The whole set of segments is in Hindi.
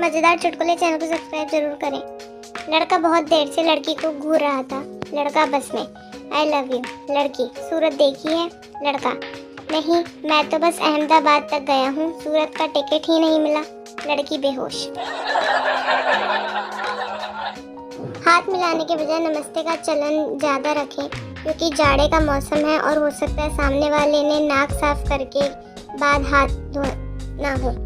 मज़ेदार चुटकुले चैनल को सब्सक्राइब जरूर करें। लड़का बहुत देर से लड़की को घूर रहा था। लड़का बस में, आई लव यू। लड़की, सूरत देखी है? लड़का, नहीं, मैं तो बस अहमदाबाद तक गया हूँ, सूरत का टिकट ही नहीं मिला। लड़की बेहोश। हाथ मिलाने के बजाय नमस्ते का चलन ज़्यादा रखें, क्योंकि जाड़े का मौसम है और हो सकता है सामने वाले ने नाक साफ करके बाद हाथ धोना हो।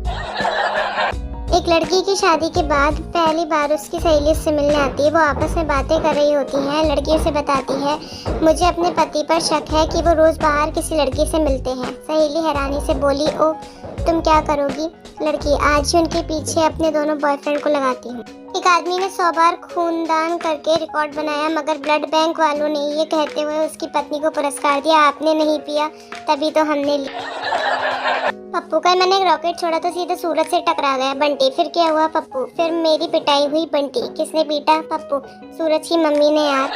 एक लड़की की शादी के बाद पहली बार उसकी सहेली से मिलने आती है। वो आपस में बातें कर रही होती हैं। लड़की उसे बताती है, मुझे अपने पति पर शक है कि वो रोज़ बाहर किसी लड़की से मिलते हैं। सहेली हैरानी से बोली, ओ तुम क्या करोगी? लड़की, आज ही उनके पीछे अपने दोनों बॉयफ्रेंड को लगाती हूँ। एक आदमी ने 100 बार खूनदान करके रिकॉर्ड बनाया, मगर ब्लड बैंक वालों ने ये कहते हुए उसकी पत्नी को पुरस्कार दिया, आपने नहीं पिया तभी तो हमने लिया। पप्पू, कल मैंने एक रॉकेट छोड़ा तो सीधे सूरज से टकरा गया। बंटी, फिर क्या हुआ? पप्पू, फिर मेरी पिटाई हुई। बंटी, किसने पीटा? पप्पू, सूरज की मम्मी ने यार।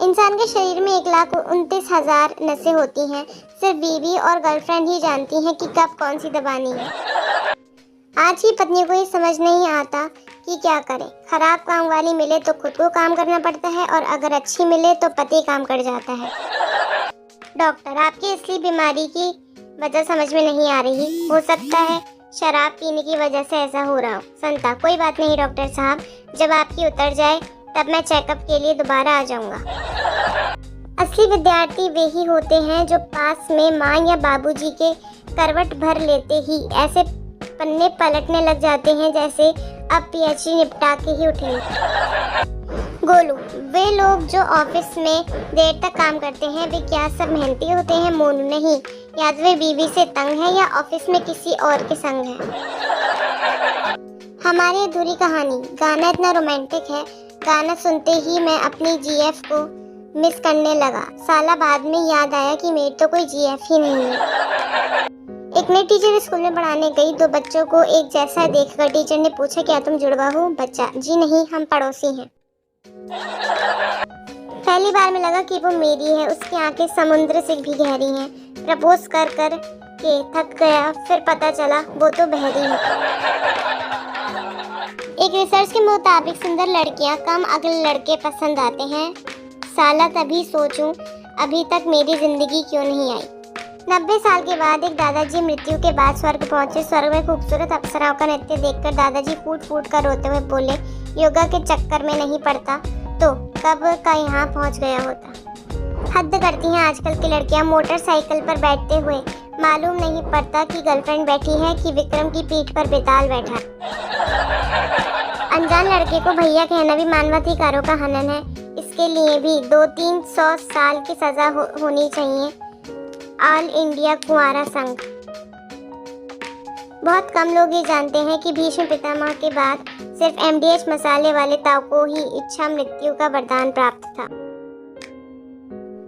इंसान के शरीर में 1,29,000 नसें होती हैं। सिर्फ बीवी और गर्लफ्रेंड ही जानती हैं कि कब कौन सी दबानी है। आज ही पत्नी को ये समझ नहीं आता कि क्या करे। खराब काम वाली मिले तो खुद को काम करना पड़ता है, और अगर अच्छी मिले तो पति काम कर जाता है। डॉक्टर, आपकी असली बीमारी की वजह समझ में नहीं आ रही। हो सकता है शराब पीने की वजह से ऐसा हो रहा हो। संता, कोई बात नहीं डॉक्टर साहब, जब आपकी उतर जाए तब मैं चेकअप के लिए दोबारा आ जाऊंगा। असली विद्यार्थी वे ही होते हैं जो पास में माँ या बाबूजी के करवट भर लेते ही ऐसे पन्ने पलटने लग जाते हैं जैसे अब पीएचडी निपटा के ही उठेंगे। गोलू, वे लोग जो ऑफिस में देर तक काम करते हैं वे क्या सब मेहनती होते हैं? मोनू, नहीं, या तो वे बीवी से तंग है या ऑफिस में किसी और के संग है। हमारी अधूरी कहानी। गाना इतना रोमांटिक है, गाना सुनते ही मैं अपनी जीएफ को मिस करने लगा। साला बाद में याद आया कि मेरी तो कोई जीएफ ही नहीं है। एक नई टीचर स्कूल में पढ़ाने गई। 2 बच्चों को एक जैसा देखकर टीचर ने पूछा, क्या तुम जुड़वा हो? बच्चा, जी नहीं, हम पड़ोसी हैं। पहली बार में लगा कि वो मेरी है। उसकी आंखें समुद्र से भी गहरी हैं। प्रपोज कर कर के थक गया, फिर पता चला वो तो बहरी है। एक रिसर्च के मुताबिक सुंदर लड़कियां कम अगले लड़के पसंद आते हैं। साला तभी सोचूं अभी तक मेरी जिंदगी क्यों नहीं आई। 90 साल के बाद एक दादाजी मृत्यु के बाद स्वर्ग पहुंचे। स्वर्ग में खूबसूरत अप्सराओं का नृत्य देखकर दादाजी फूट फूट कर रोते हुए बोले, योगा के चक्कर में नहीं पड़ता तो कब का यहाँ पहुँच गया होता। हद करती हैं आजकल की लड़कियाँ। मोटरसाइकिल पर बैठते हुए मालूम नहीं पड़ता कि गर्लफ्रेंड बैठी है कि विक्रम की पीठ पर बेताल बैठा है। अनजान लड़के को भैया कहना भी मानवाधिकारों का हनन है। इसके लिए भी 200-300 साल की सजा होनी चाहिए। ऑल इंडिया कुंवारा संघ। बहुत कम लोग ये जानते हैं कि भीष्म पितामह के बाद सिर्फ एमडीएच मसाले वाले ताऊ को ही इच्छा मृत्यु का वरदान प्राप्त था।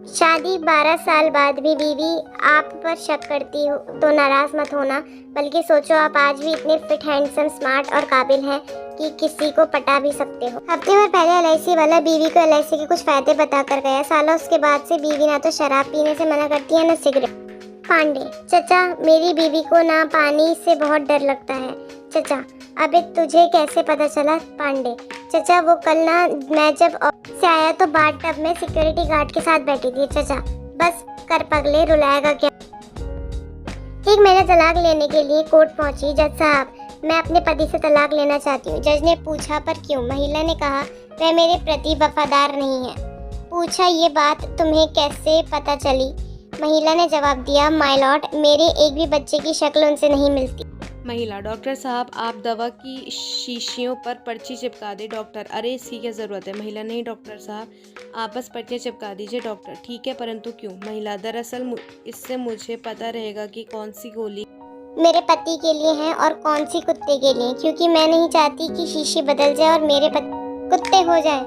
शादी 12 साल बाद भी बीवी आप पर शक करती हो तो नाराज मत होना, बल्कि सोचो आप आज भी इतने फिट, हैंडसम, स्मार्ट और काबिल हैं कि किसी को पटा भी सकते हो। हफ्ते भर पहले एलआईसी वाला बीवी को एलआईसी के कुछ फायदे बता कर गया। साला उसके बाद से बीवी ना तो शराब पीने से मना करती है, ना सिगरेट। पांडे, चचा, मेरी बीवी को ना पानी से बहुत डर लगता है। चचा, अबे तुझे कैसे पता चला? पांडे, चचा, वो कल ना मैं जब ऑफिस से आया तो बाथ टब में सिक्योरिटी गार्ड के साथ बैठी थी। चचा, बस कर पगले, रुलाएगा क्या? 1 महीना तलाक लेने के लिए कोर्ट पहुंची। जज साहब, मैं अपने पति से तलाक लेना चाहती हूँ। जज ने पूछा, पर क्यों? महिला ने कहा, वह मेरे प्रति वफादार नहीं है। पूछा, ये बात तुम्हें कैसे पता चली? महिला ने जवाब दिया, माय लॉर्ड, मेरे एक भी बच्चे की शक्ल उनसे नहीं मिलती। महिला, डॉक्टर साहब आप दवा की शीशियों पर पर्ची चिपका दे। डॉक्टर, अरे इसकी क्या ज़रूरत है? महिला, नहीं डॉक्टर साहब, आप बस पर्ची चिपका दीजिए। डॉक्टर, ठीक है, परंतु क्यों? महिला, दरअसल इससे मुझे पता रहेगा कि कौन सी गोली मेरे पति के लिए है और कौन सी कुत्ते के लिए, क्योंकि मैं नहीं चाहती कि शीशी बदल जाए और मेरे पति कुत्ते हो जाए।